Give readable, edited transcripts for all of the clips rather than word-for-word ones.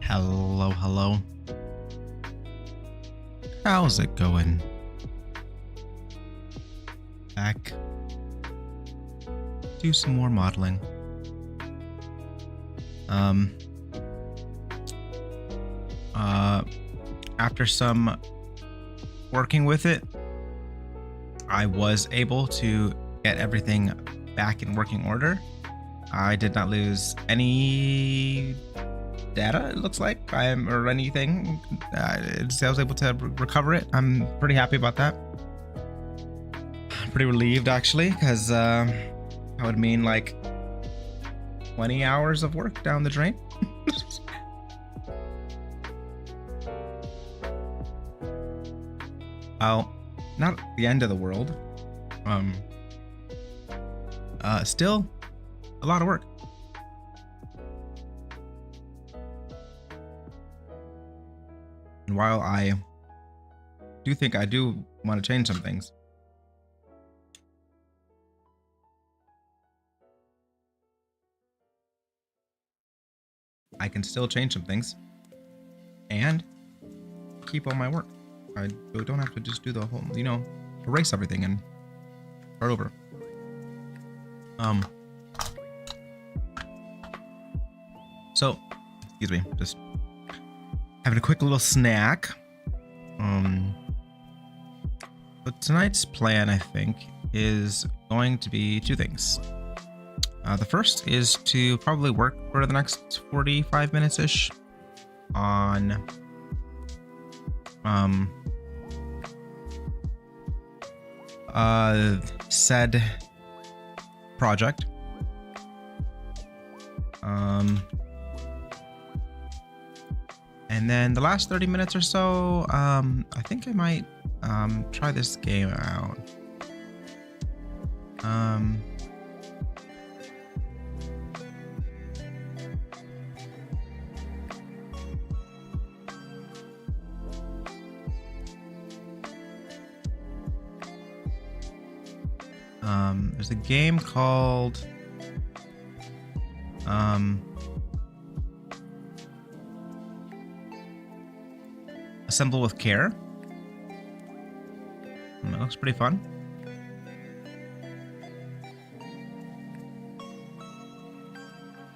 Hello, hello. How's it going? Back. Do some more modeling. Um. After some working with it, I was able to get everything back in working order. I did not lose any data, it looks like, or anything. I was able to recover it. I'm pretty happy about that. Pretty relieved, actually, because that would mean like 20 hours of work down the drain. Well, not the end of the world. Still a lot of work. And while I do think I do want to change some things, I can still change some things and keep all my work. I don't have to just do the whole, erase everything and start over. So, excuse me, just having a quick little snack. But tonight's plan, I think, is going to be two things. The first is to probably work for the next 45 minutes-ish on said project. And then the last 30 minutes or so, I think I might try this game out. There's a game called Assemble with Care. It looks pretty fun.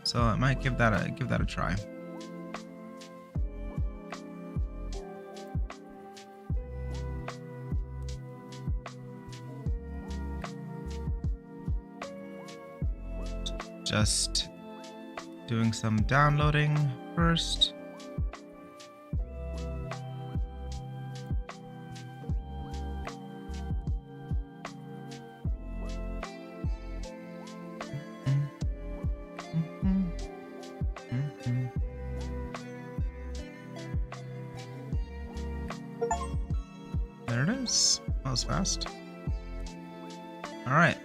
So I might give that a try. Just doing some downloading first. There it is. That was fast. All right.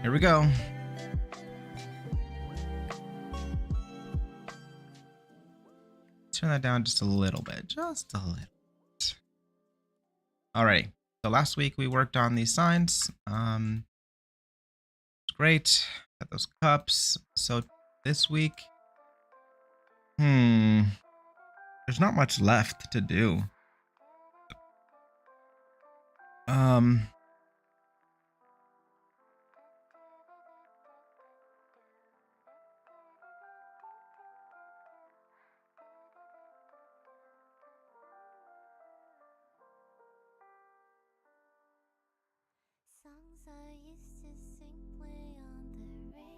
Here we go. Turn that down just a little bit. Just a little bit. Alrighty. So last week we worked on these signs. It's great. Got those cups. So this week, there's not much left to do.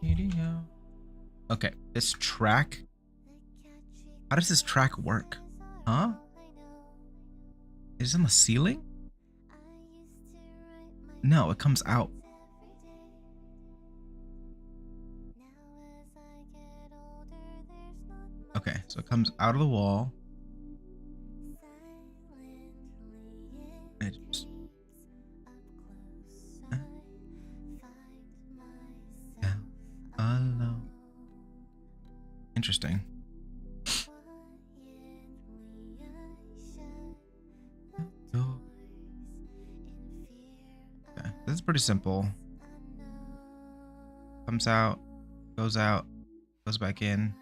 Radio. Okay, this track. How does this track work? Huh? Is it on the ceiling? No, it comes out. Okay, so it comes out of the wall. It just... alone. Interesting. Okay, this is pretty simple. Comes out, goes out, goes back in,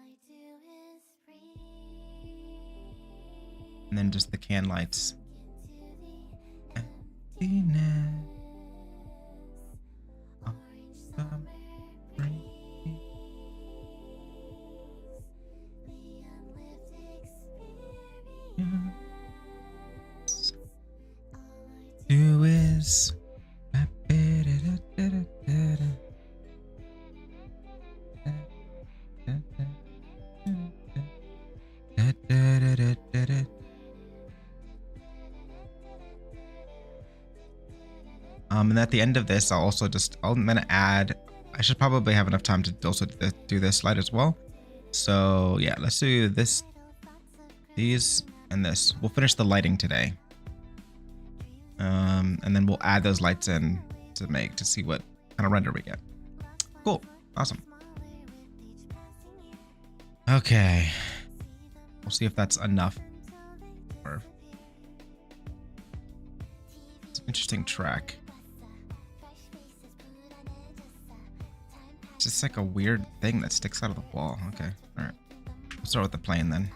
and then just the can lights. Emptiness of the brain. Do is and at the end of this, I'm gonna add. I should probably have enough time to also do this slide as well. So yeah, let's do this, these, and this. We'll finish the lighting today, and then we'll add those lights in to see what kind of render we get. Cool, awesome. Okay, we'll see if that's enough. Or it's an interesting track. It's just like a weird thing that sticks out of the wall. Okay, all right. We'll start with the plane then.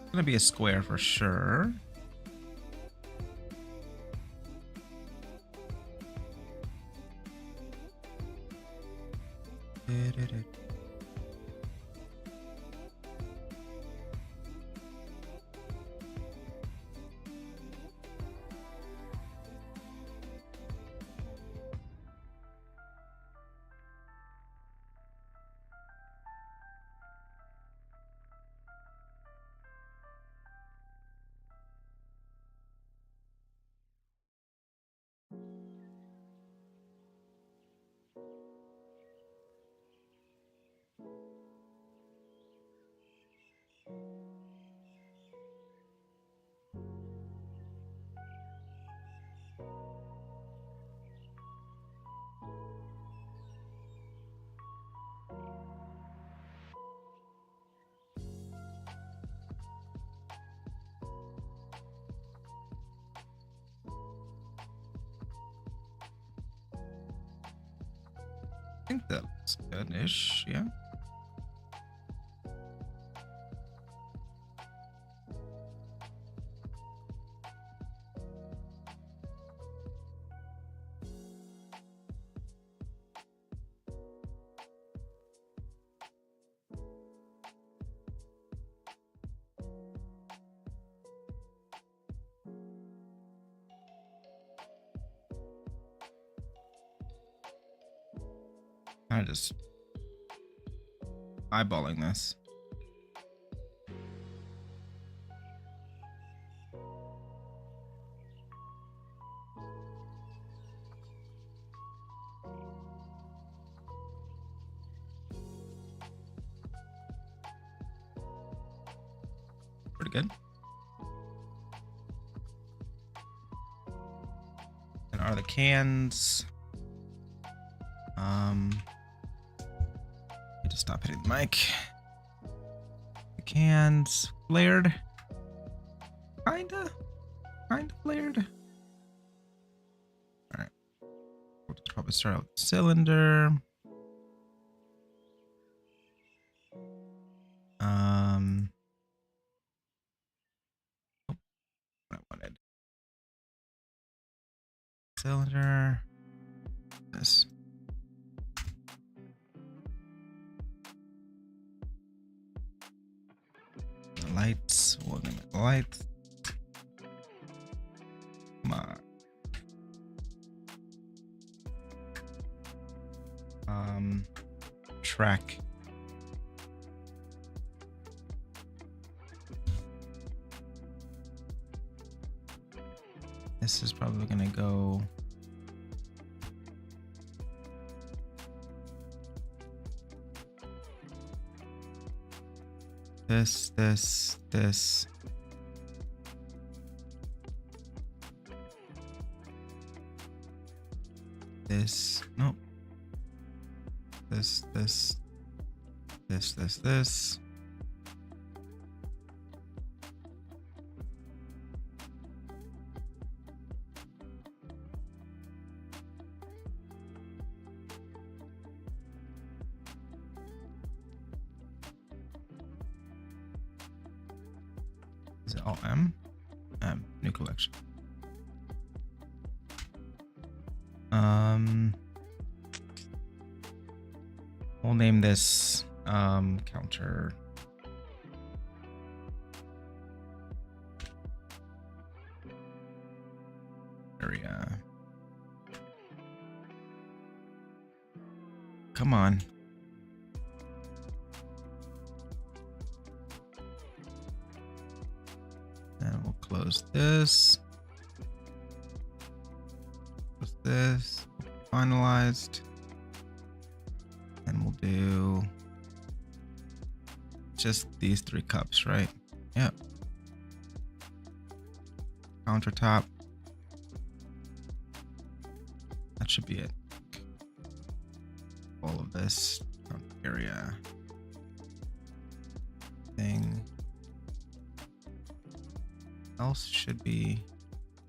It's gonna be a square for sure. I think that looks good-ish, yeah. I'm just eyeballing this. Pretty good. And are the cans? Just stop hitting the mic. The cans flared. Kinda flared. All right. We'll just probably start out with the cylinder. What I wanted. Cylinder. This. Lights, we'll name it lights. Come on. Track. This is probably gonna go. This, this, this. This, nope. This, this, this, this, this. Is it all M? New collection. We'll name this counter area. Come on. And we'll close this. Close this. Finalized. And we'll do just these 3 cups, right? Yep. Countertop. That should be it. All of this area thing else should be,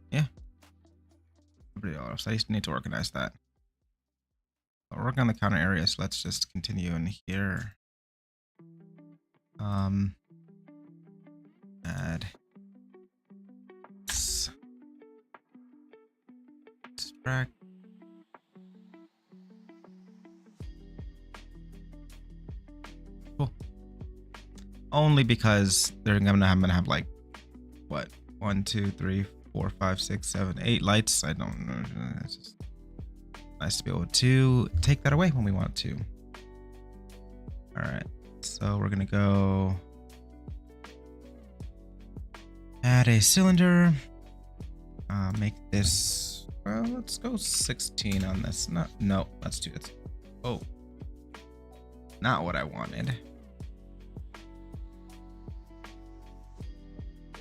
yeah. Everybody else. I just need to organize that. I'll work on the counter area, so let's just continue in here. Add extract. Cool. Only because I'm gonna have like what, 1, 2, 3, 4, 5, 6, 7, 8 lights. I don't know. It's just nice to be able to take that away when we want to. All right, so we're gonna go add a cylinder. Make this, well, let's go 16 on this. No, let's do it. Oh, not what I wanted.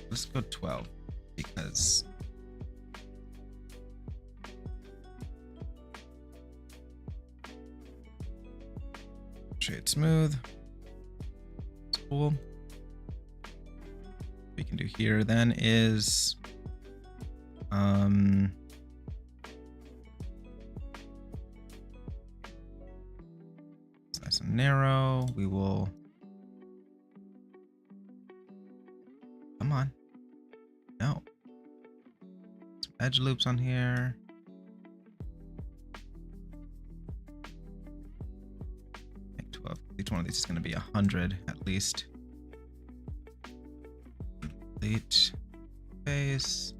Let's go 12 because shade smooth. That's cool. What we can do here then is it's nice and narrow. We will, come on. No. Some edge loops on here. Make 12. Each one of these is going to be 100 at least. Complete face.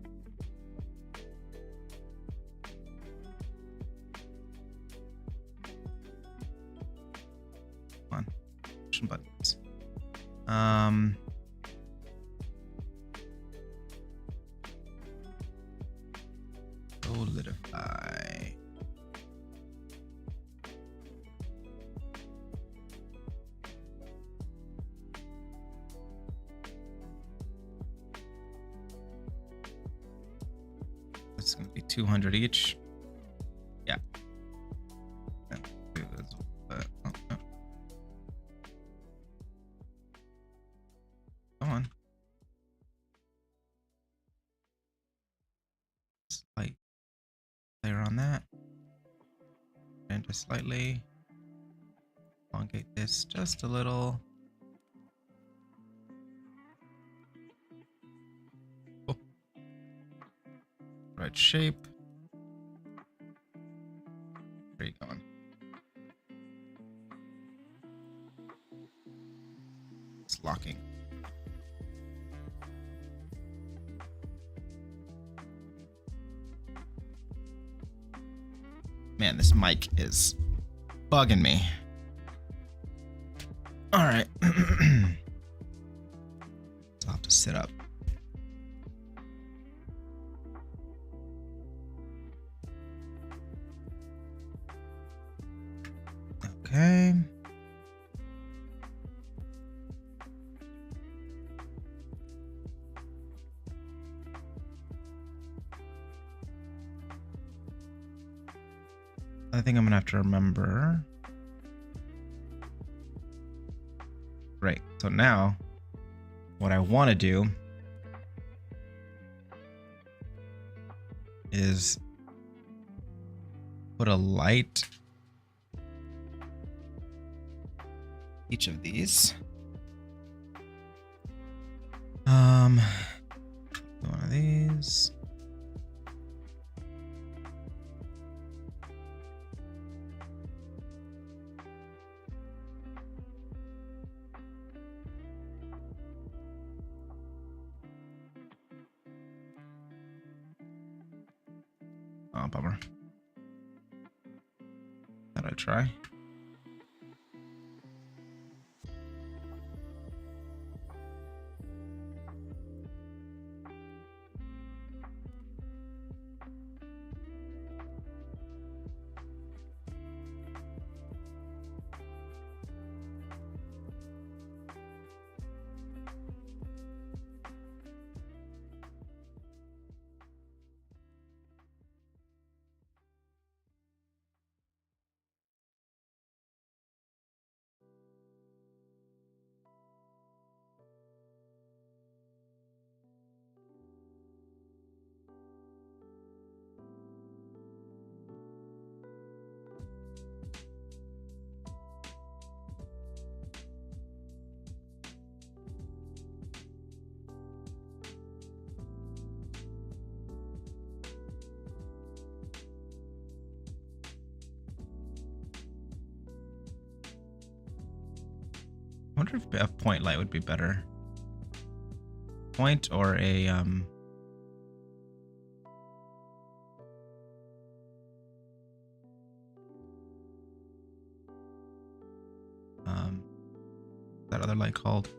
Come on. Pushing buttons. Solidify. It's going to be 200 each. Yeah. Come on. Slight layer on that. And just slightly elongate this just a little. Cool. Right shape. Where are you going? It's locking. Man, this mic is bugging me. All right. So I'll have to sit up. Okay. I think I'm gonna have to remember. Right. So now, what I want to do is put a light each of these. One of these. Oh, bummer. Thought I'd try. I wonder if a point light would be better. Point or a that other light called?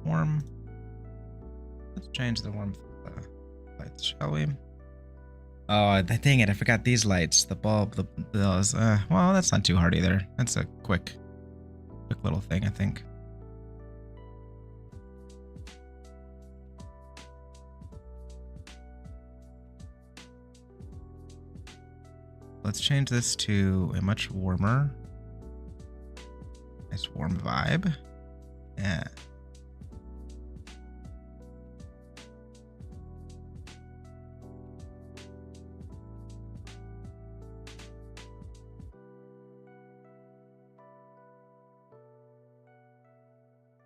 Warm. Let's change the warmth of the lights, shall we? Oh, dang it! I forgot these lights. The bulb, those. Well, that's not too hard either. That's a quick little thing, I think. Let's change this to a much warmer, nice warm vibe. Yeah.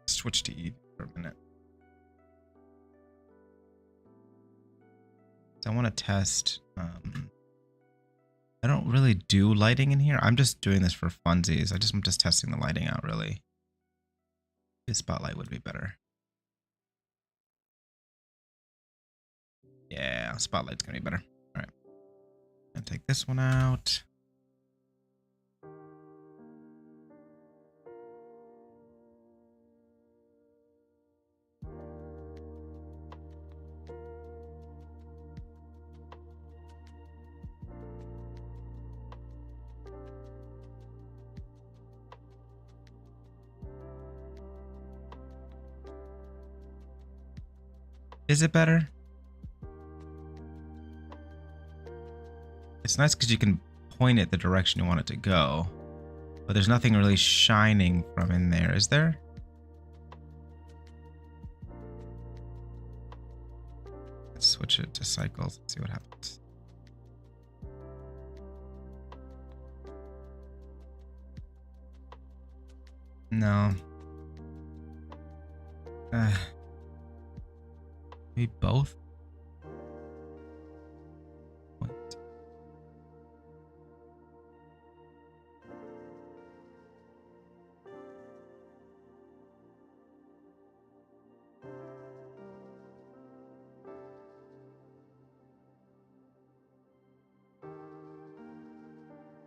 Switch to E for a minute. So I want to test. I don't really do lighting in here. I'm just doing this for funsies. I'm just testing the lighting out, really. The spotlight would be better. Yeah, spotlight's gonna be better. All right. Gonna take this one out. Is it better? It's nice because you can point it the direction you want it to go, but there's nothing really shining from in there, is there? Let's switch it to cycles and see what happens. No. Maybe both? Wait.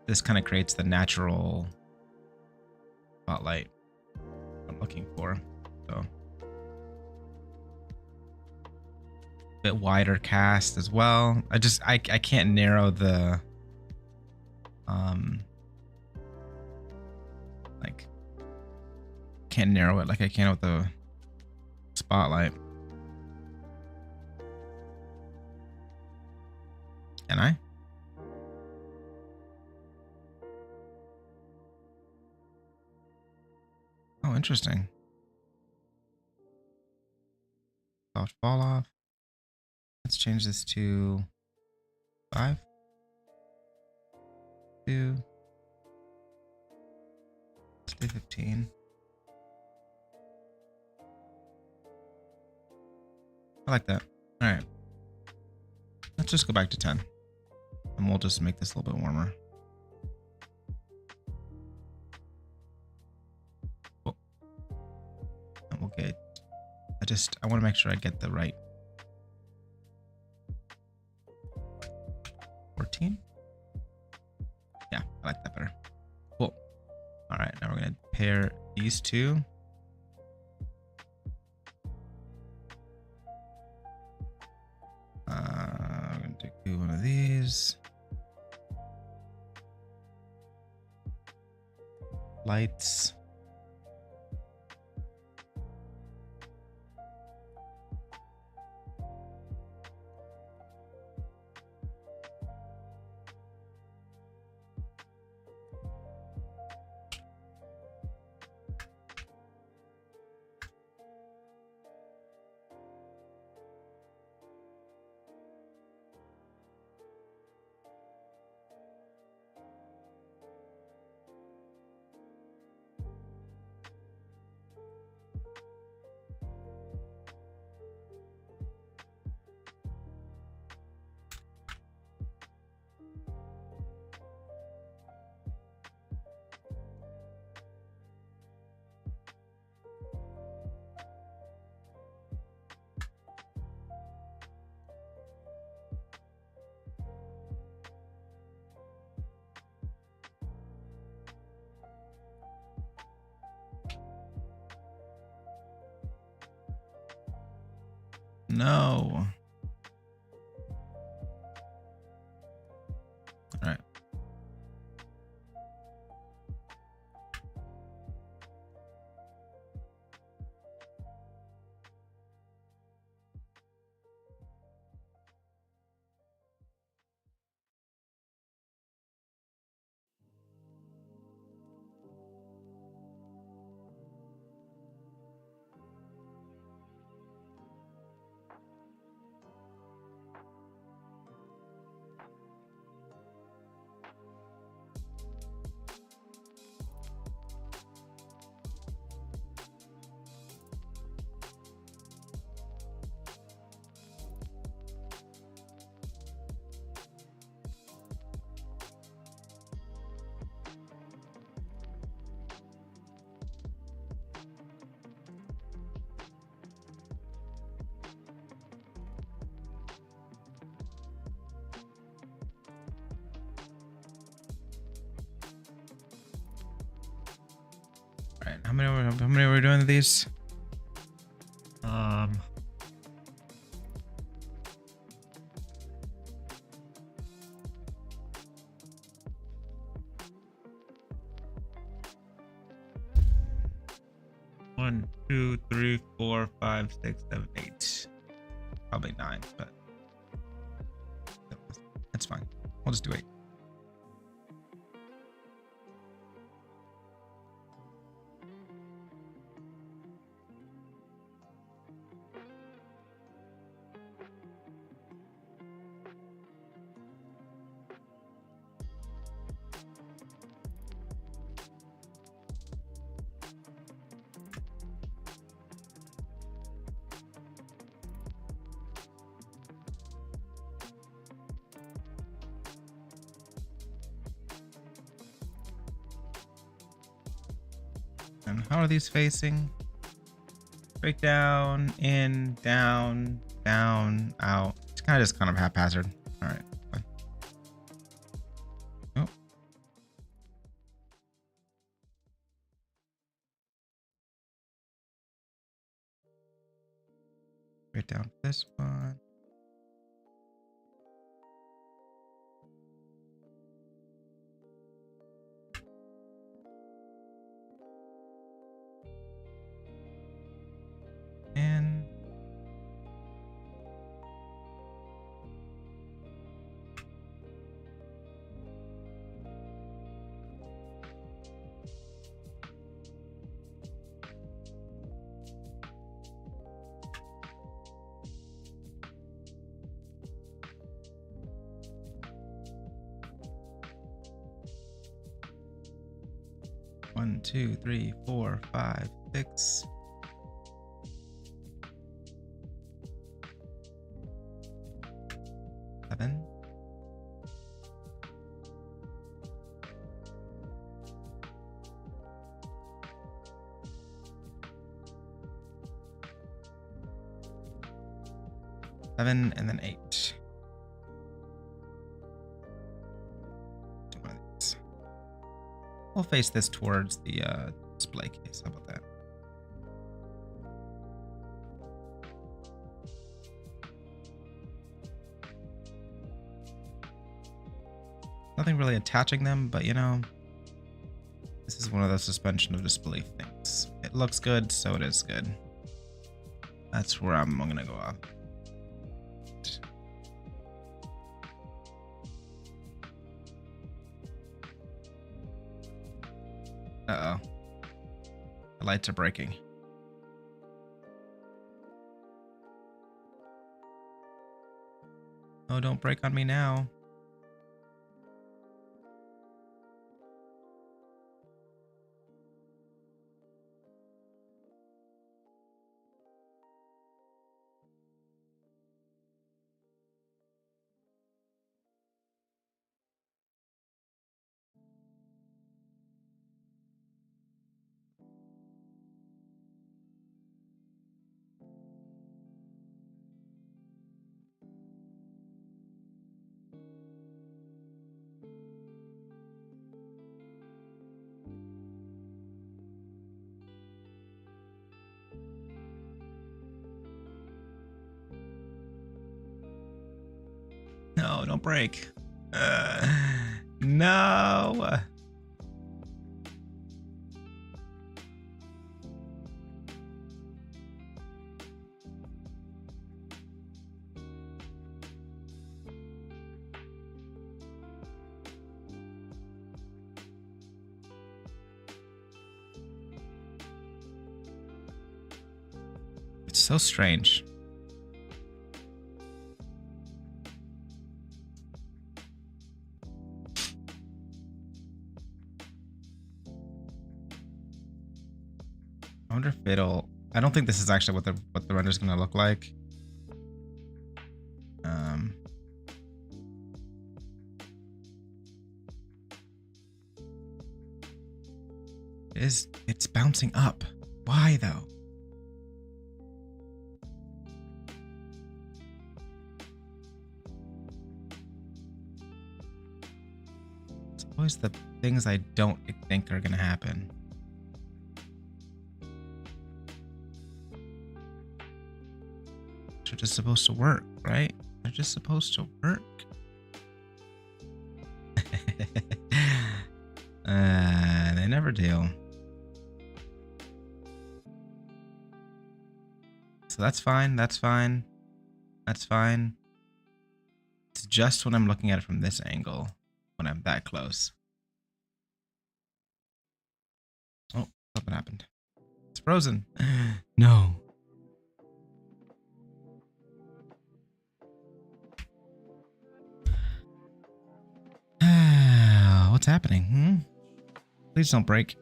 This kind of creates the natural spotlight I'm looking for. So bit wider cast as well. I can't narrow the like can't narrow it like I can with the Spotlight. Can I? Oh, interesting. Soft fall off. Let's change this to 5, 2. Let's do 15. I like that. All right. Let's just go back to 10. And we'll just make this a little bit warmer. Cool. And we'll get, I want to make sure I get the right 14. Yeah, I like that better. Cool. All right, now we're going to pair these two. I'm going to do one of these. Lights. No. All right. All right. How many are we doing of these? 1, 2, 3, 4, 5, 6, 7, 8. Probably 9, but that's fine. We'll just do 8. And how are these facing? Break down, in, down, down, out. It's kind of haphazard. All right. Fine. Oh. Right down this one. And 2, 3, 4, 5, 6. Seven. Seven and then 8. One of these. We'll face this towards the display case. How about that? Nothing really attaching them, but you know, this is one of those suspension of disbelief things. It looks good, so it is good. That's where I'm gonna go off. Uh-oh. The lights are breaking. Oh, don't break on me now. No, don't break. No. It's so strange. I wonder if it'll. I don't think this is actually what the render's gonna look like. It's bouncing up. Why though? It's always the things I don't think are gonna happen. They're just supposed to work, right? They're just supposed to work. They never do. So that's fine. That's fine. That's fine. It's just when I'm looking at it from this angle, when I'm that close. Oh, something happened. It's frozen. No. What's happening? Please don't break.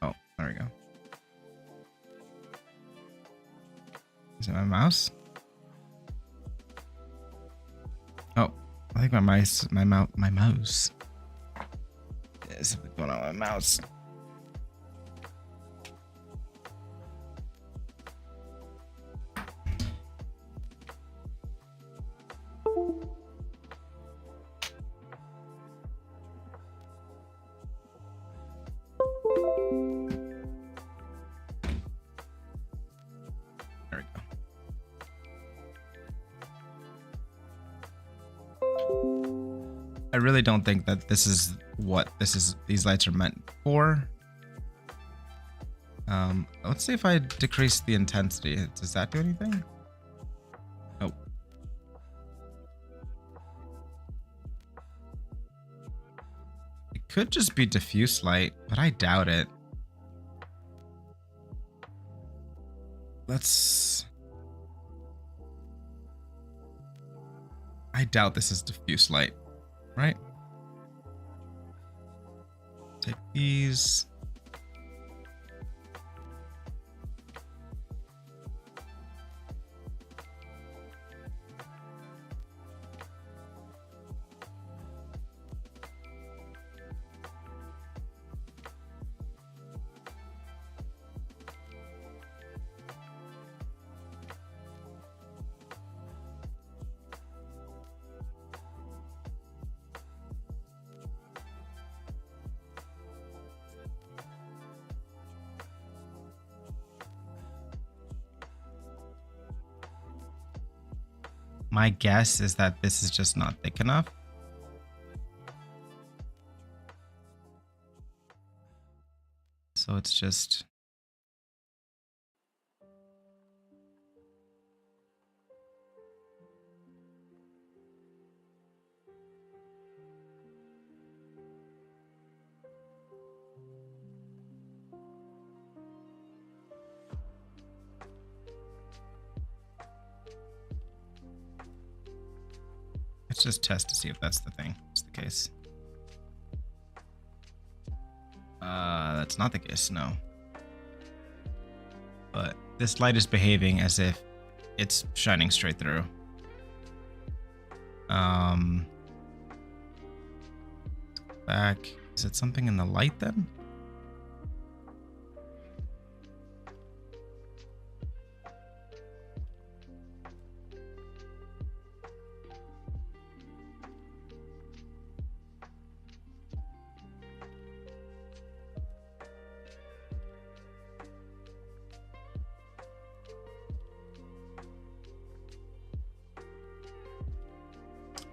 Oh, there we go. Is it my mouse? Oh, I think my mouse. There's something going on with my mouse. I really don't think that this is what these lights are meant for. Let's see if I decrease the intensity. Does that do anything? Nope. It could just be diffuse light, but I doubt it. I doubt this is diffuse light, right? take these. My guess is that this is just not thick enough. So it's just... Let's just test to see if that's the thing. It's the case. That's not the case, no. But this light is behaving as if it's shining straight through. Back. Is it something in the light then?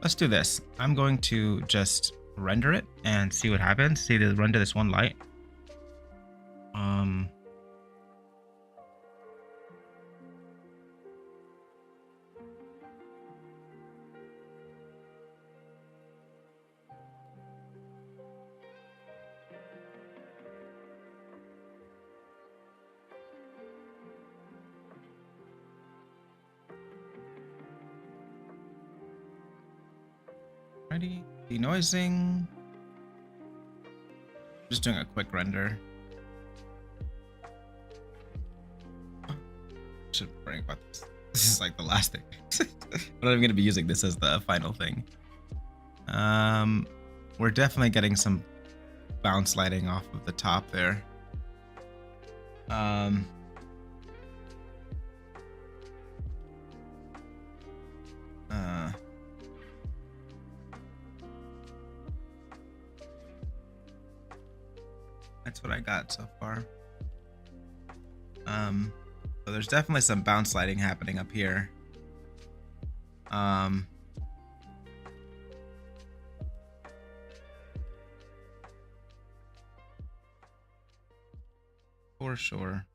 Let's do this. I'm going to just render it and see what happens. See to render this one light. Ready? Denoising. Just doing a quick render. Should worry about this. This is like the last thing. I'm not even gonna be using this as the final thing. We're definitely getting some bounce lighting off of the top there. That's what I got so far. So there's definitely some bounce lighting happening up here. For sure.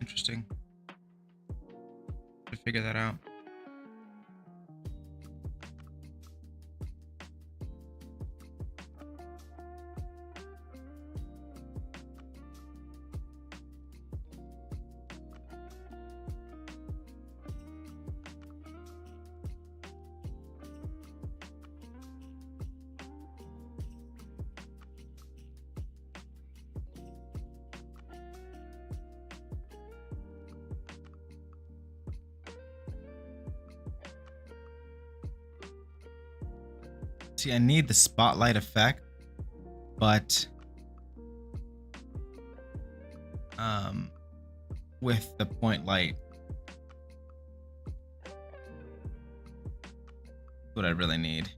Interesting. To figure that out. See, I need the spotlight effect, but with the point light, what I really need.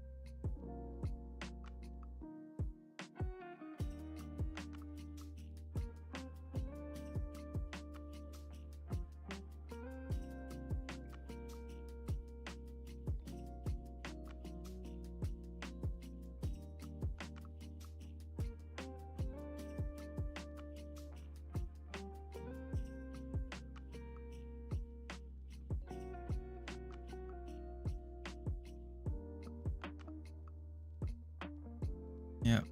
Yeah.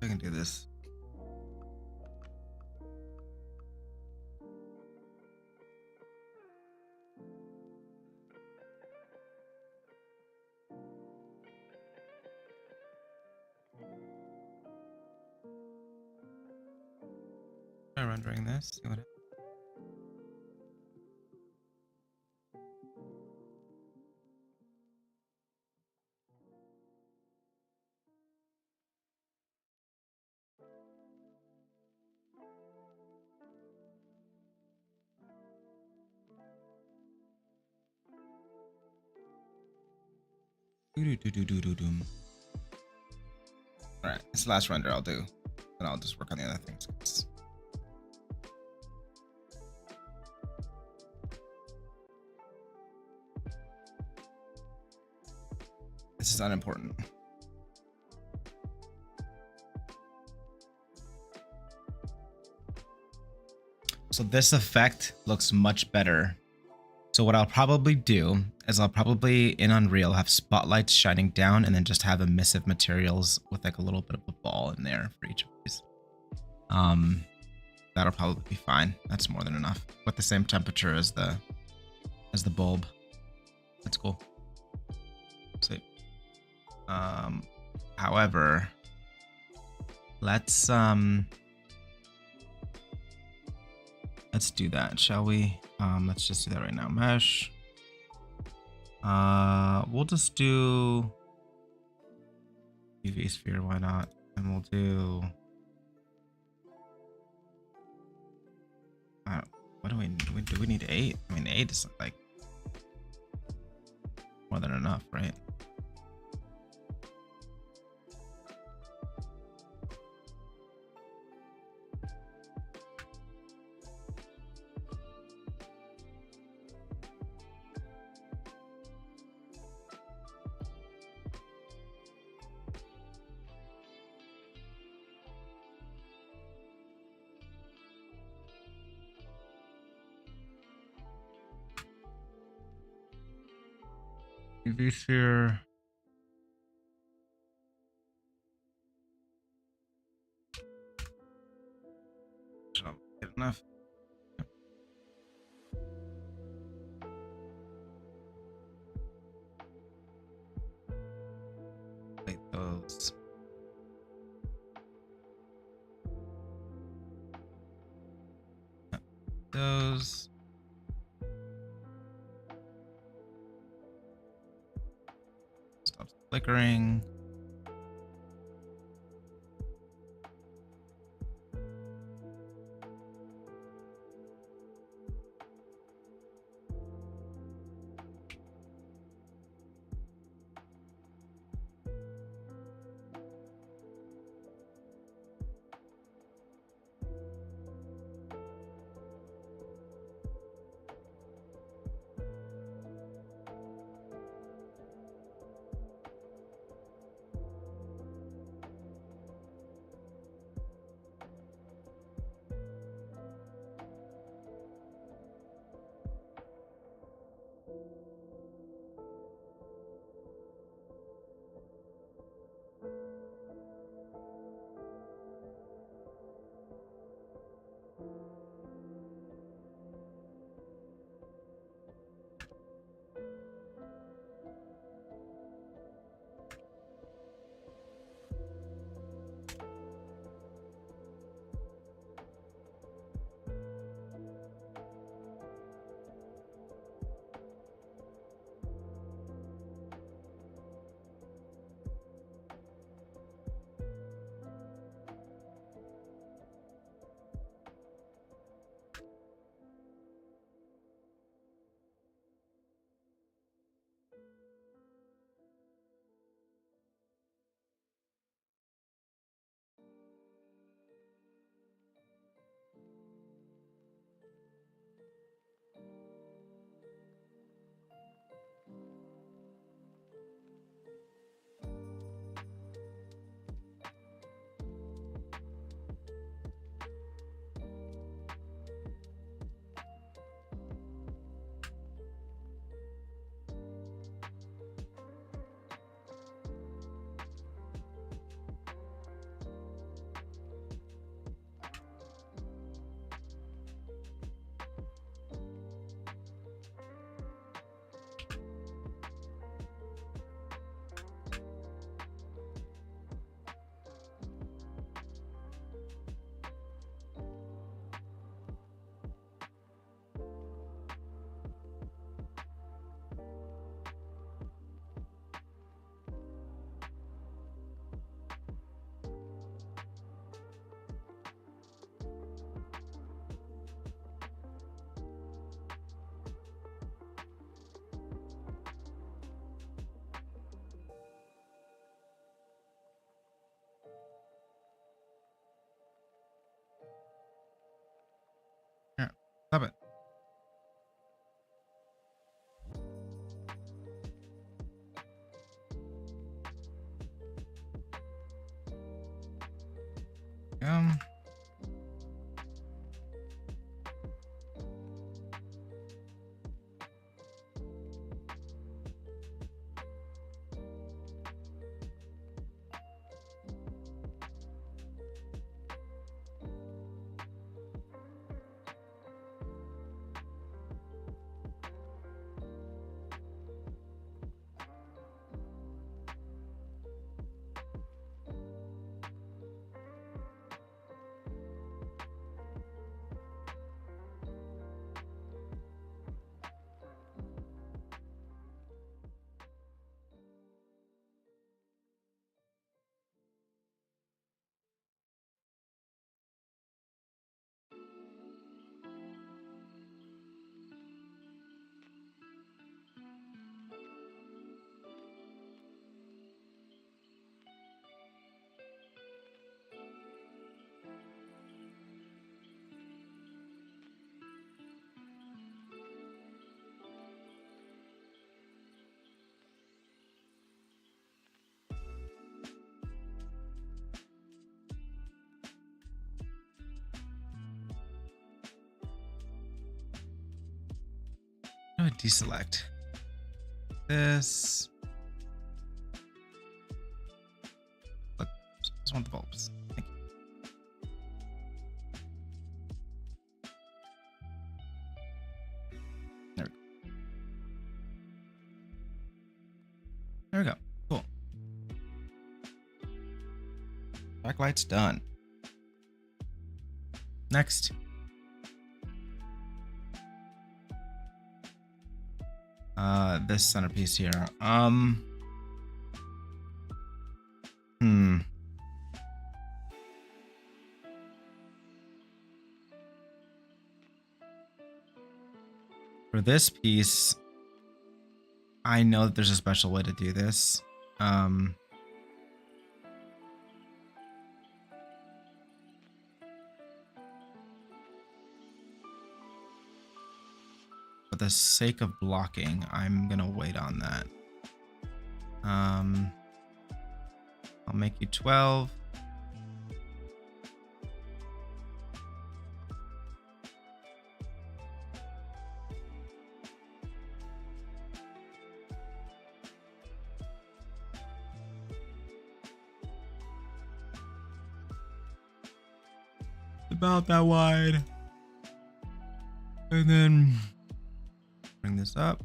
I can do this. Try rendering this. See what do. All right, this is the last render I'll do, and I'll just work on the other things. This is unimportant. So this effect looks much better. So what I'll probably do is I'll probably in Unreal have spotlights shining down and then just have emissive materials with like a little bit of a ball in there for each of these. That'll probably be fine. That's more than enough. With the same temperature as the bulb. That's cool. So however, let's do that, shall we? Let's just do that right now. Mesh. We'll just do UV sphere, why not? And we'll do what do we need 8? I mean 8 is like more than enough, right? UV sphere. Good enough. Wait, those. Those. Stops flickering. Stop it. Um. I'm gonna deselect this. Look, just want the bulbs. Thank you. There we go. There we go. Cool. Backlight's done. Next. This centerpiece here. For this piece, I know that there's a special way to do this. For the sake of blocking, I'm gonna wait on that. I'll make you 12. About that wide. And then bring this up.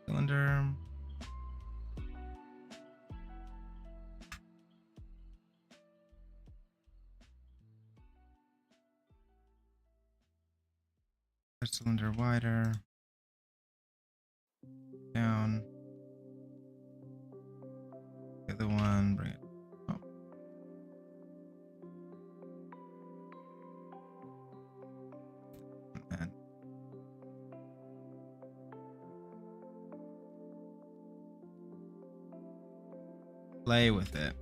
Cylinder. Cylinder wider. Down. The other one, bring it up. And play with it.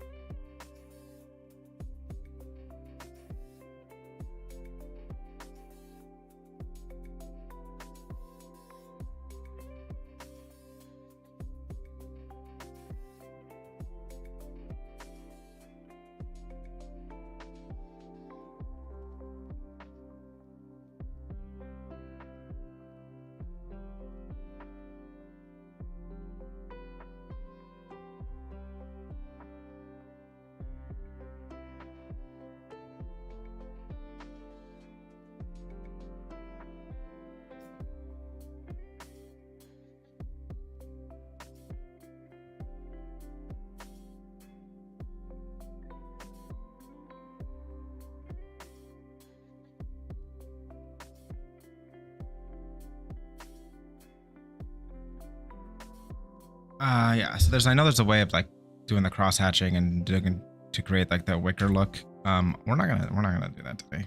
Yeah, so I know there's a way of like doing the cross hatching and doing to create like the wicker look. We're not gonna do that today.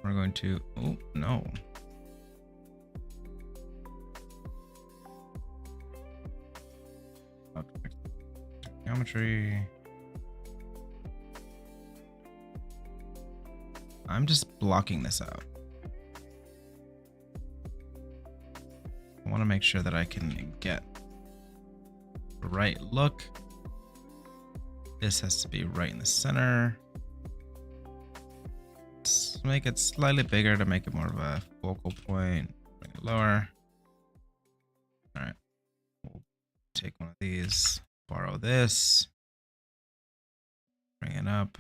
We're going to, oh no. Geometry. I'm just blocking this out. I want to make sure that I can get the right look. This has to be right in the center. Let's make it slightly bigger to make it more of a focal point. Bring it lower. All right. We'll take one of these, borrow this, bring it up.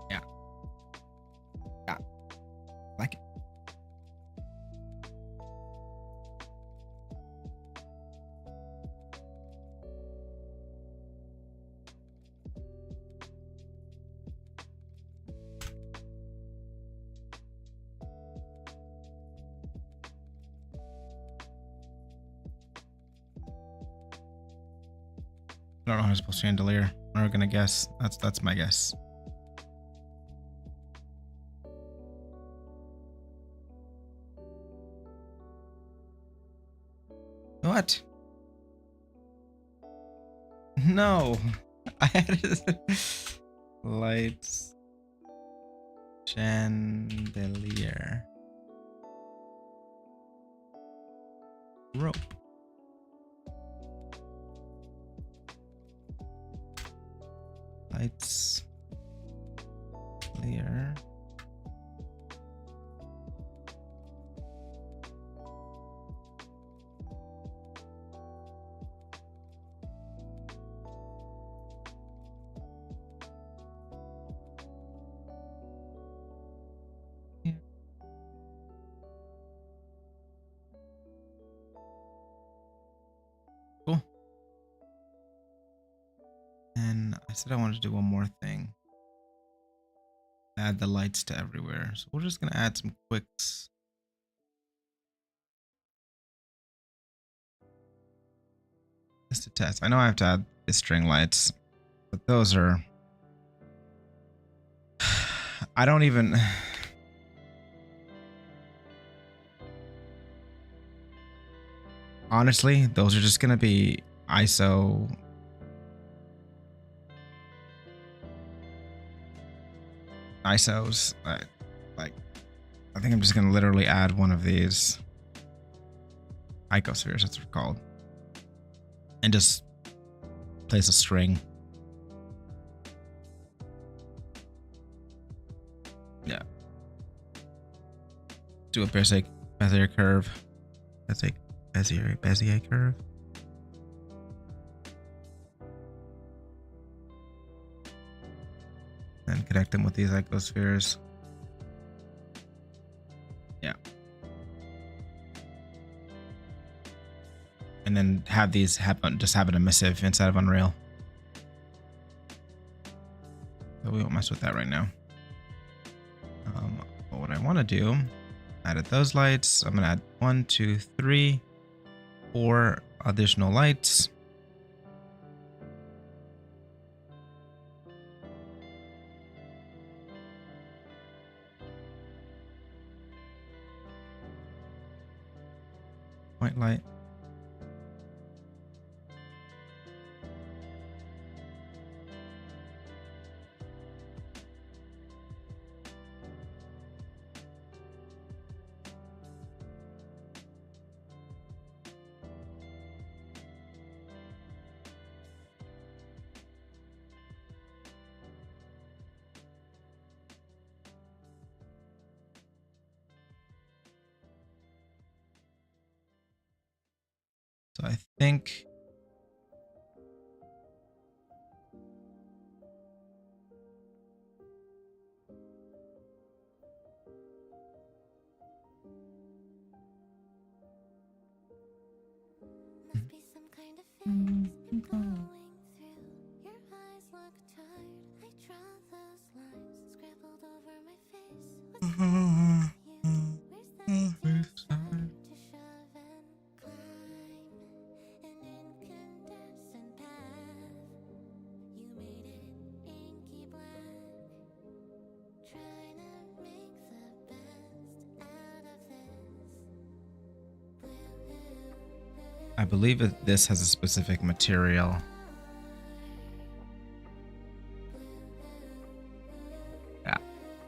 Yeah. Yeah. Like it. I don't know how to spell chandelier. I'm not gonna guess. That's my guess. What? No. I had lights chandelier rope. Lights clear. Yeah. Cool. And I said I wanted to do one more thing. Add the lights to everywhere. So we're just gonna add some quicks. Just to test. I know I have to add the string lights, but those are I don't even honestly, those are just gonna be ISOs. Like, I think I'm just gonna literally add one of these icospheres, that's what they're called, and just place a string. Yeah. Do a Bezier curve. Bezier curve. And connect them with these icospheres. Yeah. And then have these just have an emissive inside of Unreal. So we won't mess with that right now. But what I want to do, added those lights. I'm gonna add 1, 2, 3, 4 additional lights. Point light. So I think Must be some kind of feeling. I believe that this has a specific material. Yeah,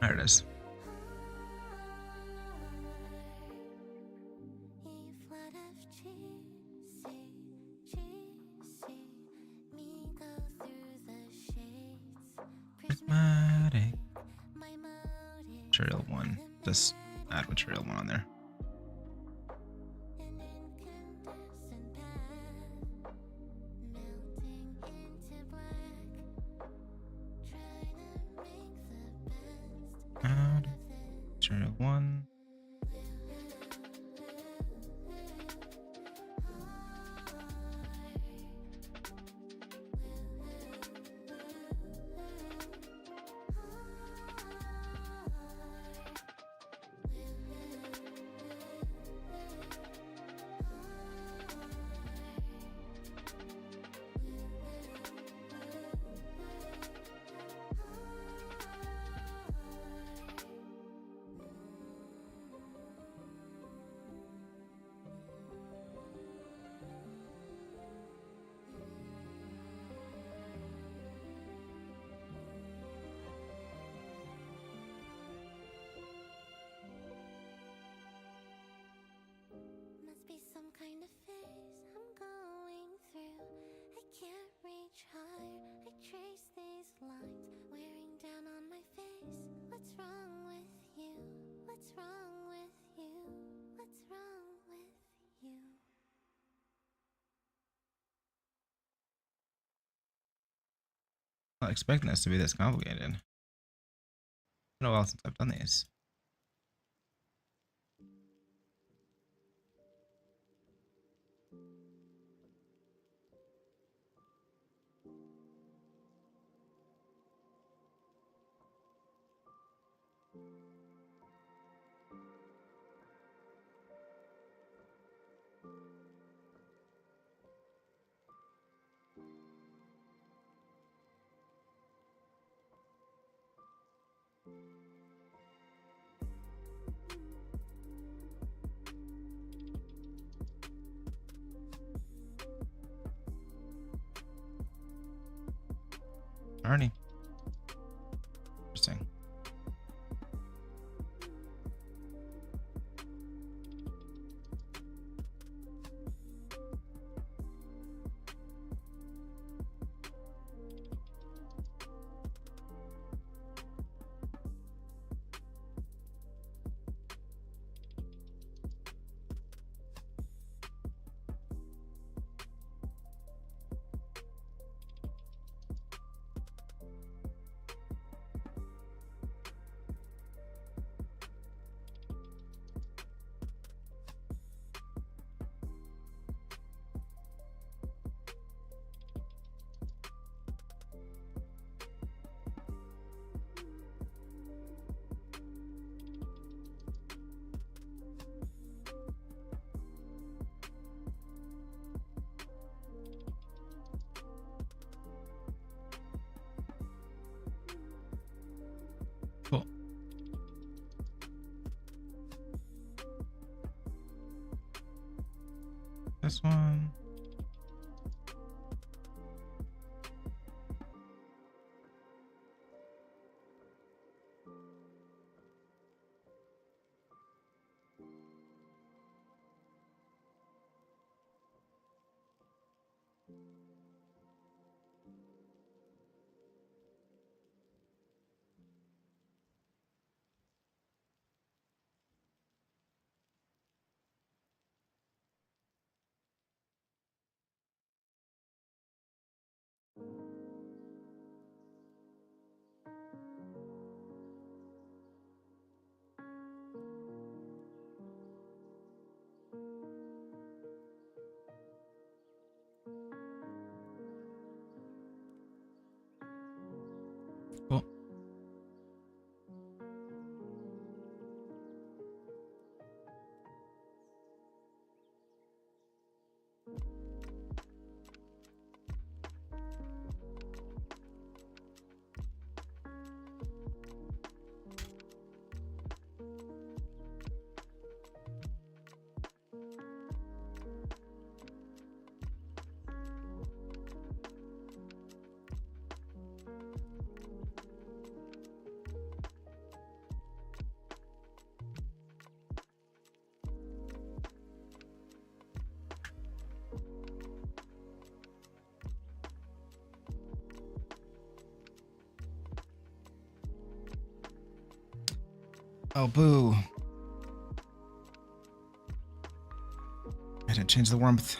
there it is. Prismatic. Material one. Just add material one on there. Add material one. Must be some kind of phase I'm going through. I can't reach higher. I trace these lines wearing down on my face. What's wrong with you? What's wrong with you? What's wrong with you? Not expecting this to be this complicated. It's been a while since I've done these. Alrighty. Interesting. Cool. This one. Oh, boo. I didn't change the warmth.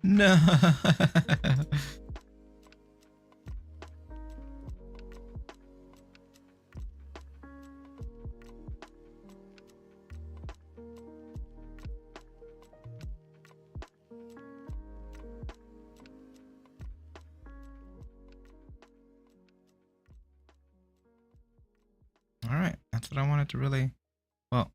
No. All right, that's what I wanted to really. Well,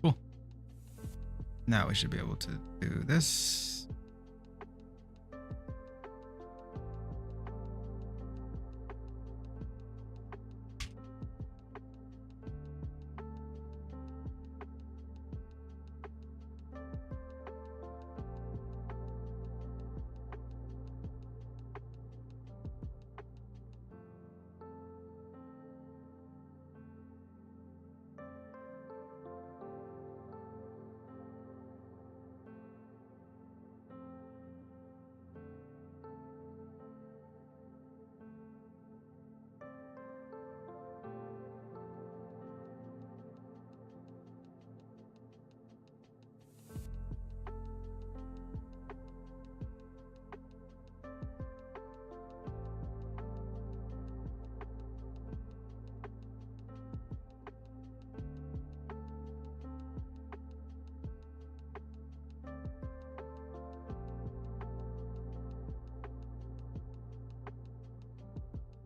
cool. Now we should be able to do this.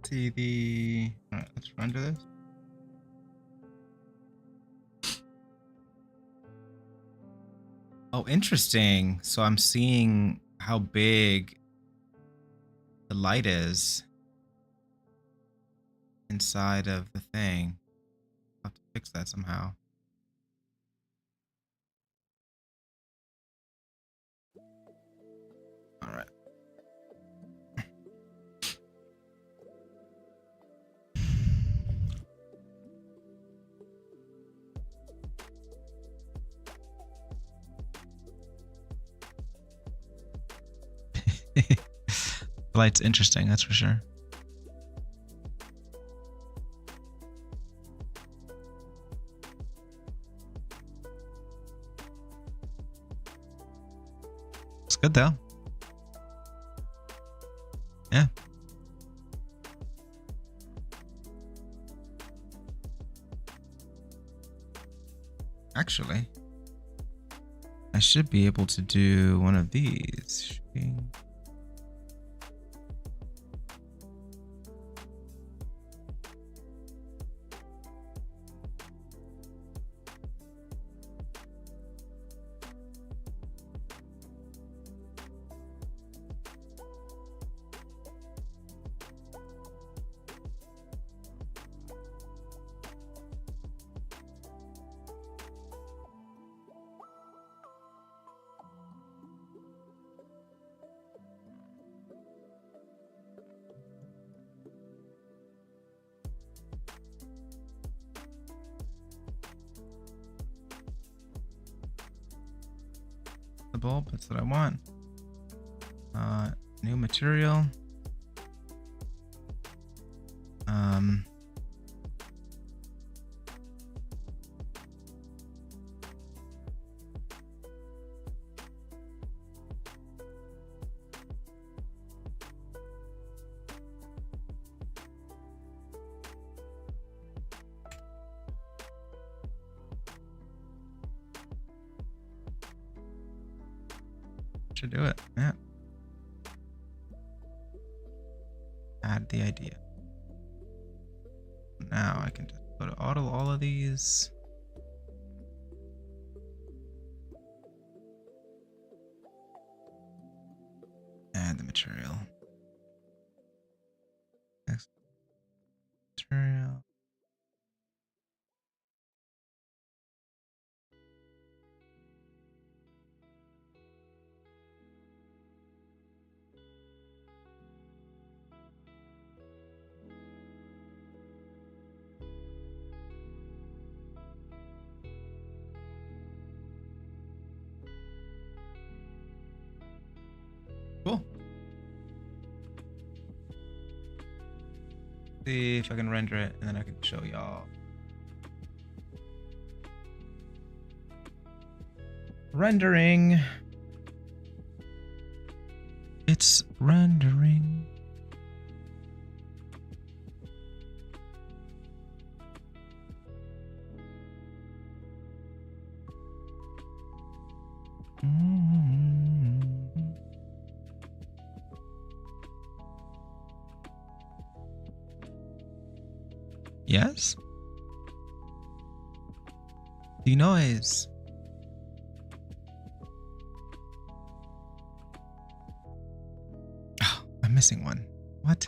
See the. All right, let's render this. Oh, interesting. So I'm seeing how big the light is inside of the thing. I'll have to fix that somehow. All right. The light's interesting, that's for sure. It's good though. Yeah. Actually, I should be able to do one of these. The bulb, that's what I want. New material. should do it. Yeah. Add the idea. Now I can just go to auto all of these. Add the material. Next material. Cool. See if I can render it and then I can show y'all. Rendering. It's rendering. Yes? The noise. Oh, I'm missing one. What?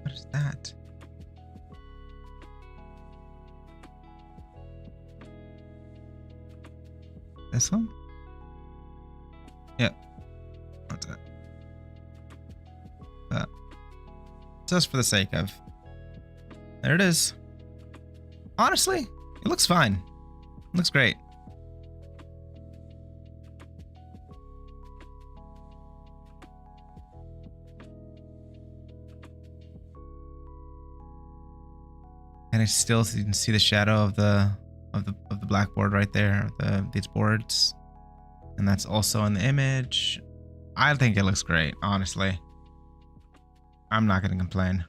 What is that? This one? Yep. What's that? Just for the sake of. There it is. Honestly, it looks fine. It looks great. And I still can see the shadow of the blackboard right there, these boards. And that's also in the image. I think it looks great, honestly. I'm not going to complain.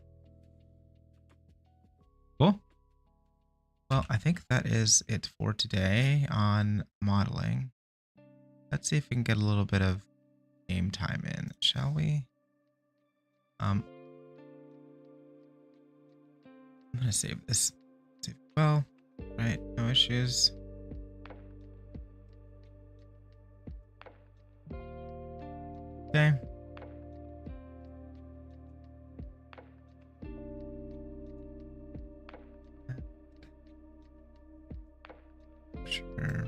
Cool. Well, I think that is it for today on modeling. Let's see if we can get a little bit of game time in, shall we? I'm going to save this. Save well. Right, no issues. Okay. Sure.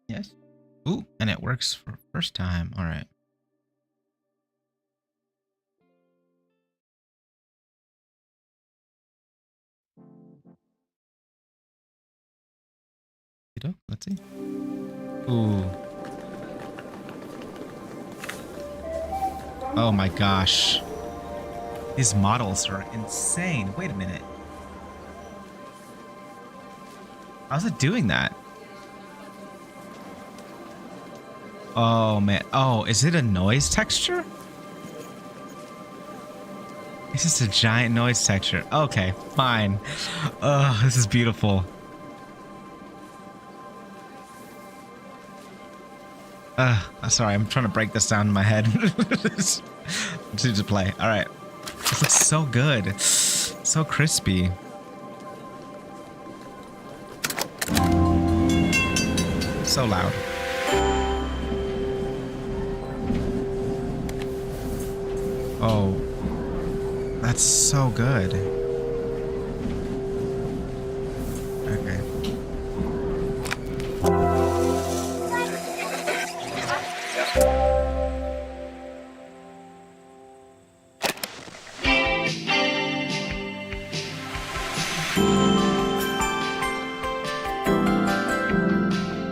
Yes. Ooh, and it works for first time. All right. Let's see. Ooh. Oh my gosh. These models are insane. Wait a minute. How's it doing that? Oh man. Oh, is it a noise texture? It's just a giant noise texture. Okay, fine. Oh, this is beautiful. Sorry, I'm trying to break this down in my head. To play. All right. This looks so good. So crispy. So loud. Oh, that's so good. Okay.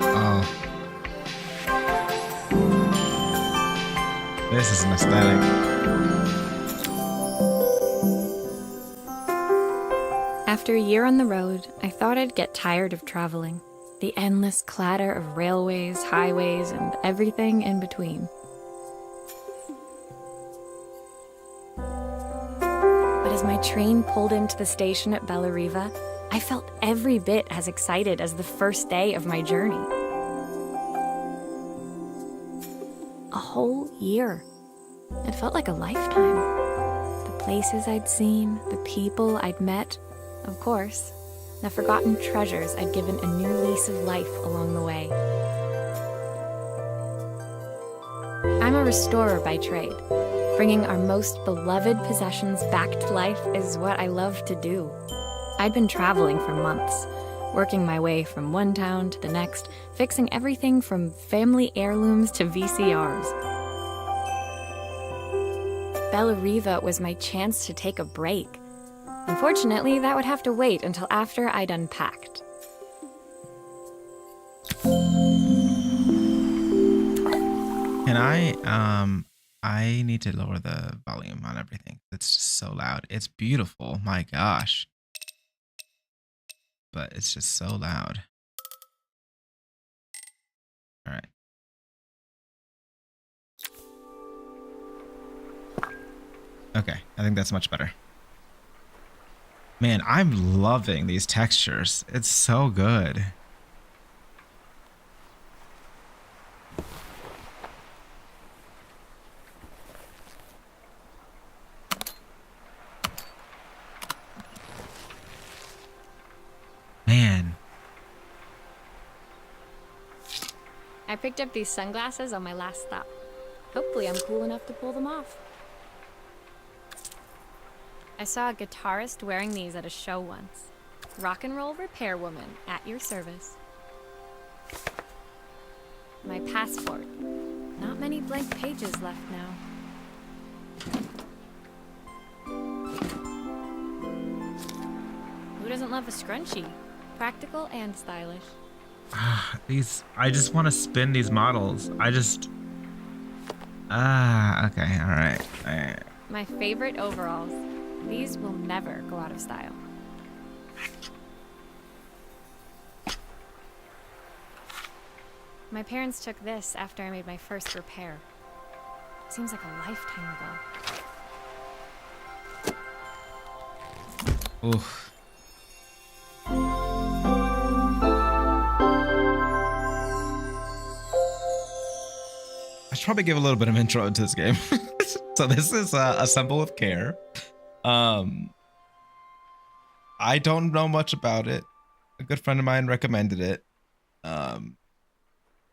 Oh, this is an aesthetic. After a year on the road, I thought I'd get tired of traveling. The endless clatter of railways, highways, and everything in between. But as my train pulled into the station at Bellariva, I felt every bit as excited as the first day of my journey. A whole year. It felt like a lifetime. The places I'd seen, the people I'd met, of course, the forgotten treasures I'd given a new lease of life along the way. I'm a restorer by trade. Bringing our most beloved possessions back to life is what I love to do. I'd been traveling for months, working my way from one town to the next, fixing everything from family heirlooms to VCRs. Bellariva was my chance to take a break. Unfortunately, that would have to wait until after I'd unpacked. Can I need to lower the volume on everything. It's just so loud. It's beautiful. My gosh. But it's just so loud. All right. Okay, I think that's much better. Man, I'm loving these textures. It's so good. Man. I picked up these sunglasses on my last stop. Hopefully I'm cool enough to pull them off. I saw a guitarist wearing these at a show once. Rock and roll repairwoman at your service. My passport. Not many blank pages left now. Who doesn't love a scrunchie? Practical and stylish. I just want to spin these models. Okay, all right. My favorite overalls. These will never go out of style. My parents took this after I made my first repair. Seems like a lifetime ago. Oof. I should probably give a little bit of intro into this game. So this is Assemble with Care. I don't know much about it. A good friend of mine recommended it.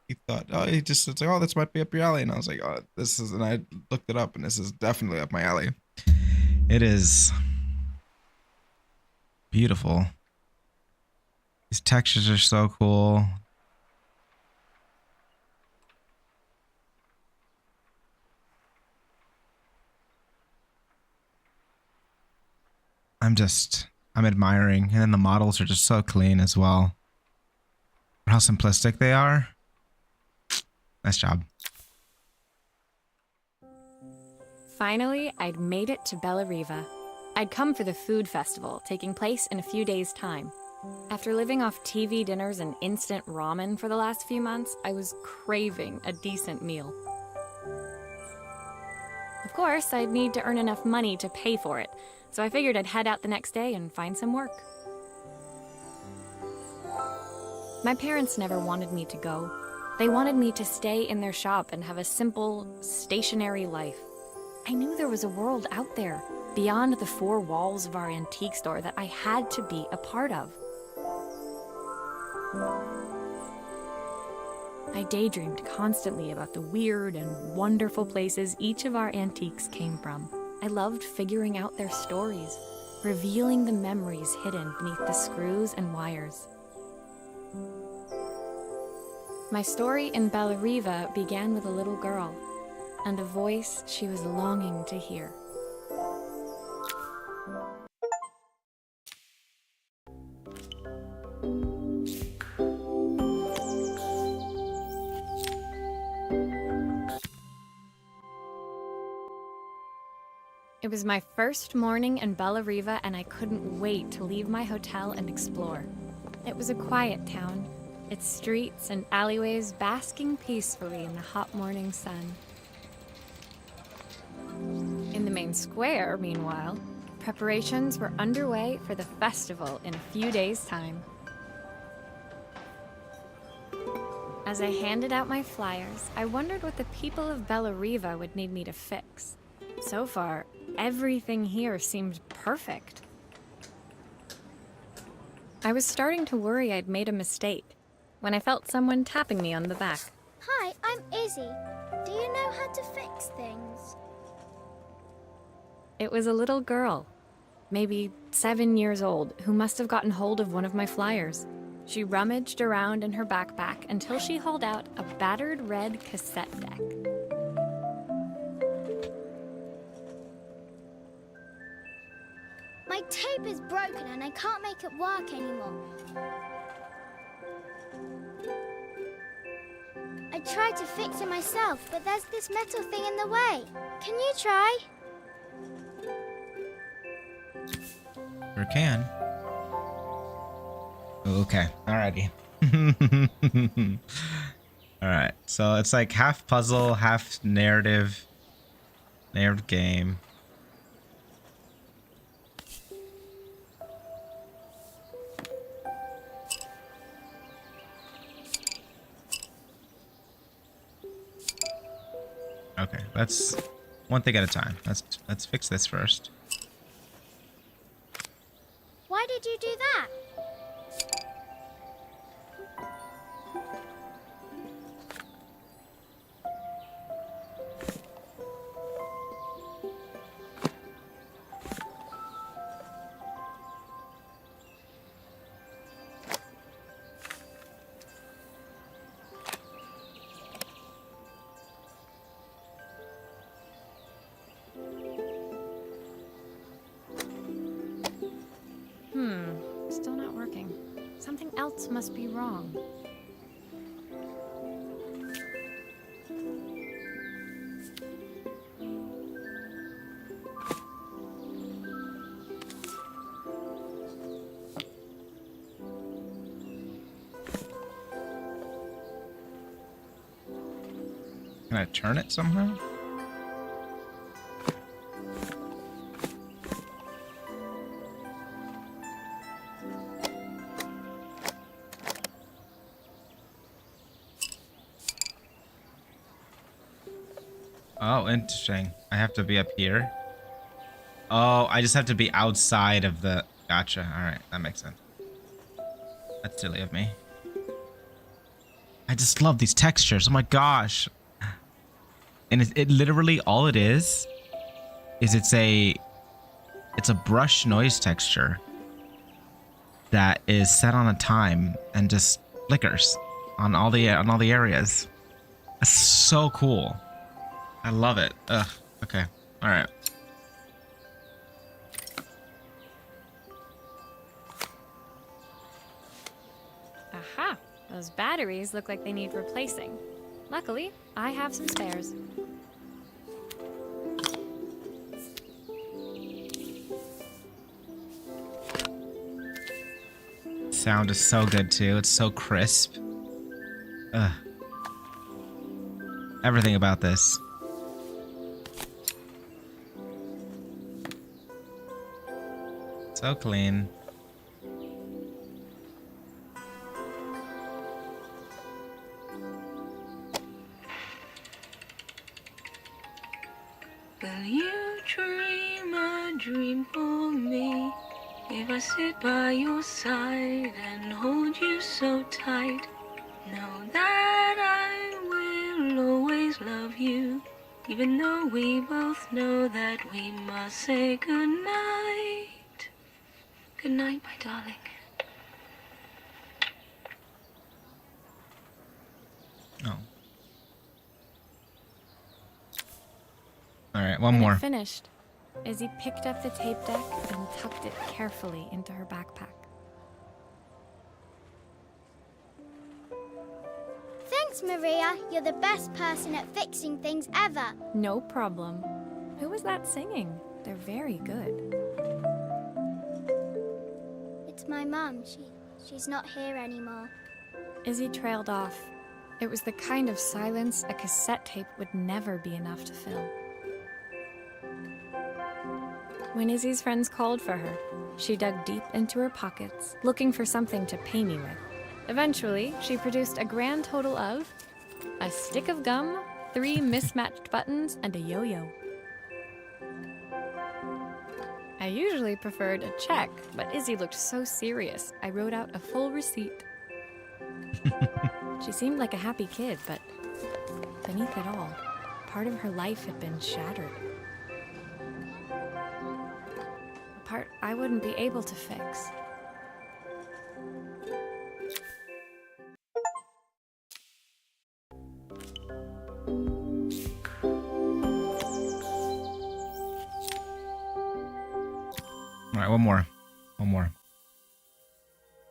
He thought, he just said, oh, this might be up your alley, and I was like, oh, this is, and I looked it up, and this is definitely up my alley. It is beautiful. These textures are so cool. I'm admiring. And then the models are just so clean as well. How simplistic they are. Nice job. Finally, I'd made it to Bellariva. I'd come for the food festival, taking place in a few days' time. After living off TV dinners and instant ramen for the last few months, I was craving a decent meal. The Of course, I'd need to earn enough money to pay for it, so I figured I'd head out the next day and find some work. My parents never wanted me to go. They wanted me to stay in their shop and have a simple, stationary life. I knew there was a world out there, beyond the four walls of our antique store, that I had to be a part of. I daydreamed constantly about the weird and wonderful places each of our antiques came from. I loved figuring out their stories, revealing the memories hidden beneath the screws and wires. My story in Bellariva began with a little girl and a voice she was longing to hear. It was my first morning in Bellariva, and I couldn't wait to leave my hotel and explore. It was a quiet town, its streets and alleyways basking peacefully in the hot morning sun. In the main square, meanwhile, preparations were underway for the festival in a few days' time. As I handed out my flyers, I wondered what the people of Bellariva would need me to fix. So far, everything here seemed perfect. I was starting to worry I'd made a mistake when I felt someone tapping me on the back. Hi, I'm Izzy. Do you know how to fix things? It was a little girl, maybe 7 years old, who must have gotten hold of one of my flyers. She rummaged around in her backpack until she hauled out a battered red cassette deck. My tape is broken and I can't make it work anymore. I tried to fix it myself, but there's this metal thing in the way. Can you try? Sure can. Okay, alrighty. Alright, so it's like half puzzle, half narrative game. Okay, let's one thing at a time. Let's fix this first. Why did you do that? Still not working. Something else must be wrong. Can I turn it somehow? Oh, interesting. I have to be up here. Oh, I just have to be outside of the... Gotcha. Alright, that makes sense. That's silly of me. I just love these textures. Oh my gosh. And it literally, all it is it's a brush noise texture that is set on a time and just flickers on all the areas. That's so cool. I love it. Ugh. Okay. All right. Aha! Those batteries look like they need replacing. Luckily, I have some spares. Sound is so good too. It's so crisp. Ugh. Everything about this. So clean. Will you dream a dream for me? If I sit by your side and hold you so tight, know that I will always love you, even though we both know that we must say goodnight. Good night, my darling. Oh. All right, one When more. it finished, Izzy picked up the tape deck and tucked it carefully into her backpack. Thanks, Maria. You're the best person at fixing things ever. No problem. Who was that singing? They're very good. It's my mum. She's not here anymore. Izzy trailed off. It was the kind of silence a cassette tape would never be enough to fill. When Izzy's friends called for her, she dug deep into her pockets, looking for something to pay me with. Eventually, she produced a grand total of a stick of gum, 3 mismatched buttons, and a yo-yo. I usually preferred a check, but Izzy looked so serious, I wrote out a full receipt. She seemed like a happy kid, but beneath it all, part of her life had been shattered. A part I wouldn't be able to fix. All right, one more. One more.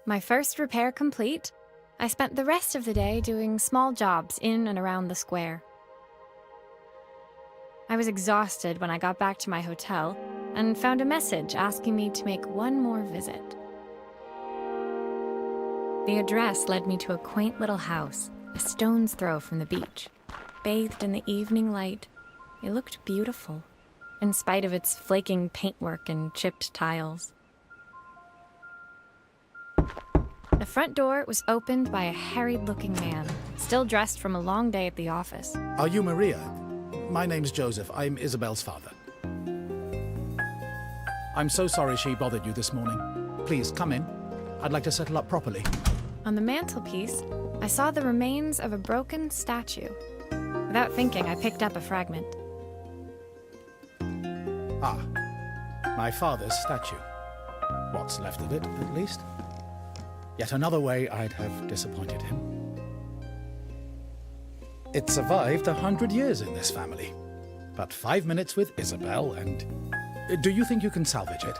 My first repair complete, I spent the rest of the day doing small jobs in and around the square. I was exhausted when I got back to my hotel and found a message asking me to make one more visit. The address led me to a quaint little house, a stone's throw from the beach. Bathed in the evening light, it looked beautiful, in spite of its flaking paintwork and chipped tiles. The front door was opened by a harried-looking man, still dressed from a long day at the office. Are you Maria? My name's Joseph. I'm Isabel's father. I'm so sorry she bothered you this morning. Please, come in. I'd like to settle up properly. On the mantelpiece, I saw the remains of a broken statue. Without thinking, I picked up a fragment. Ah, my father's statue. What's left of it, at least. Yet another way I'd have disappointed him. It survived 100 years in this family. But 5 minutes with Isabel and... Do you think you can salvage it?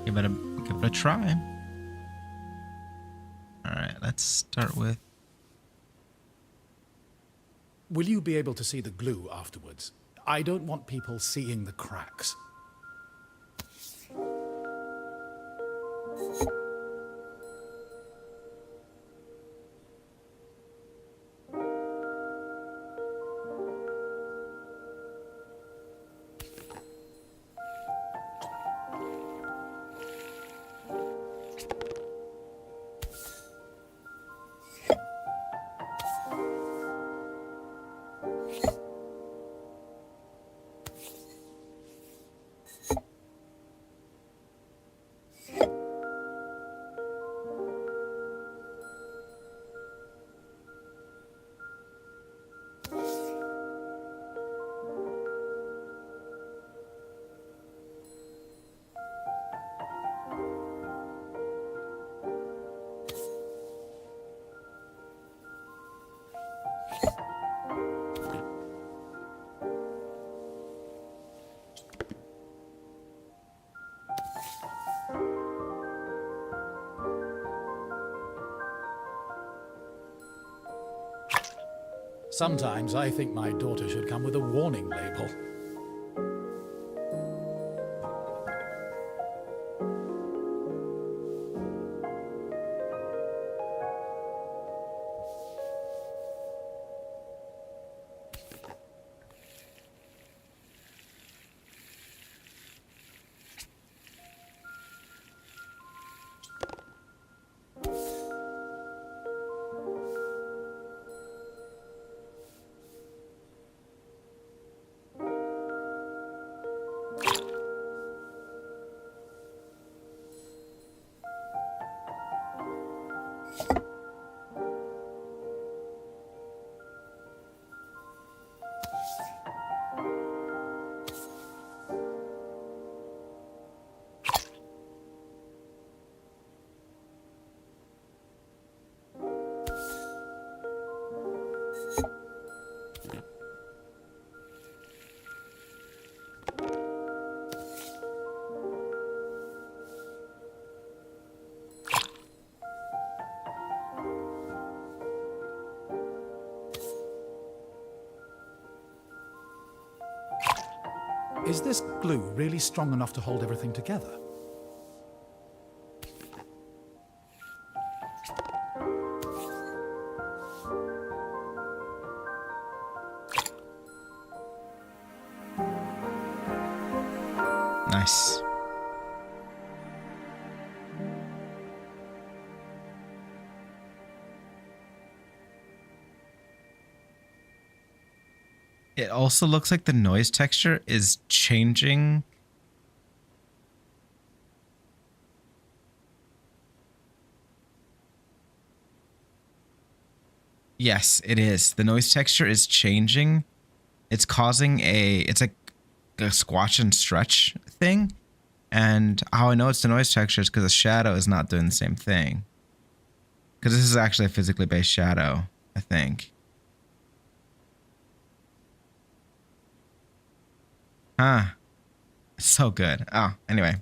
Give it a try. All right, let's start with... Will you be able to see the glue afterwards? I don't want people seeing the cracks. Sometimes I think my daughter should come with a warning label. Is this glue really strong enough to hold everything together? Nice. It also looks like the noise texture is changing. Yes, it is. The noise texture is changing. It's causing it's like a squash and stretch thing. And how I know it's the noise texture is because the shadow is not doing the same thing. Because this is actually a physically based shadow, I think. Huh. So good. Oh, anyway.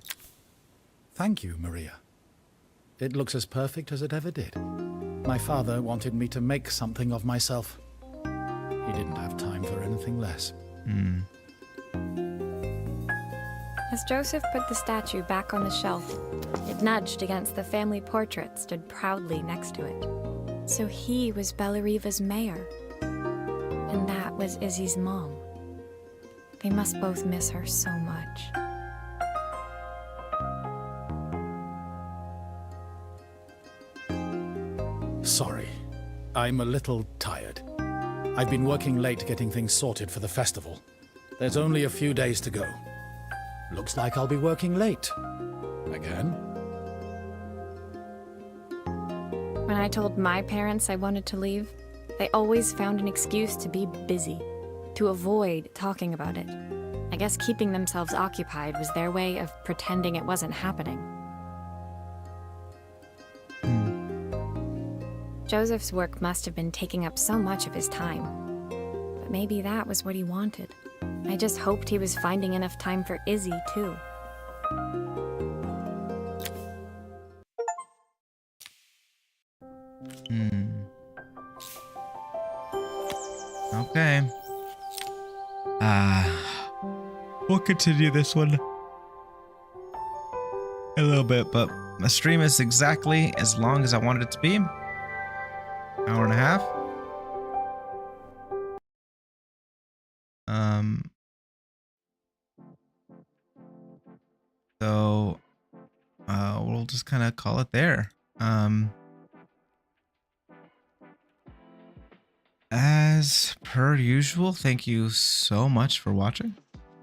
Thank you, Maria. It looks as perfect as it ever did. My father wanted me to make something of myself. He didn't have time for anything less. As Joseph put the statue back on the shelf, it nudged against the family portrait stood proudly next to it. So he was Bellariva's mayor. And that was Izzy's mom. They must both miss her so much. Sorry. I'm a little tired. I've been working late getting things sorted for the festival. There's only a few days to go. Looks like I'll be working late. Again. When I told my parents I wanted to leave, they always found an excuse to be busy, to avoid talking about it. I guess keeping themselves occupied was their way of pretending it wasn't happening. Joseph's work must have been taking up so much of his time. But maybe that was what he wanted. I just hoped he was finding enough time for Izzy, too. Okay. We'll continue this one a little bit, but the stream is exactly as long as I wanted it to be. Hour and a half. So we'll just kind of call it there. As per usual, thank you so much for watching.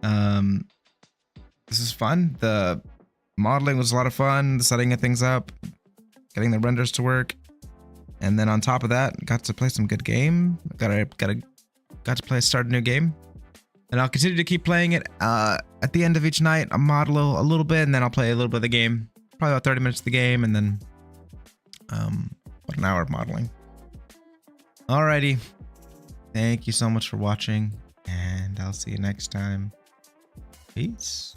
This is fun. The modeling was a lot of fun, setting things up, getting the renders to work. And then on top of that, got to play some good game. Got to start a new game. And I'll continue to keep playing it. At the end of each night, I'll model a little bit, and then I'll play a little bit of the game. Probably about 30 minutes of the game, and then about an hour of modeling. Alrighty. Thank you so much for watching, and I'll see you next time. Peace.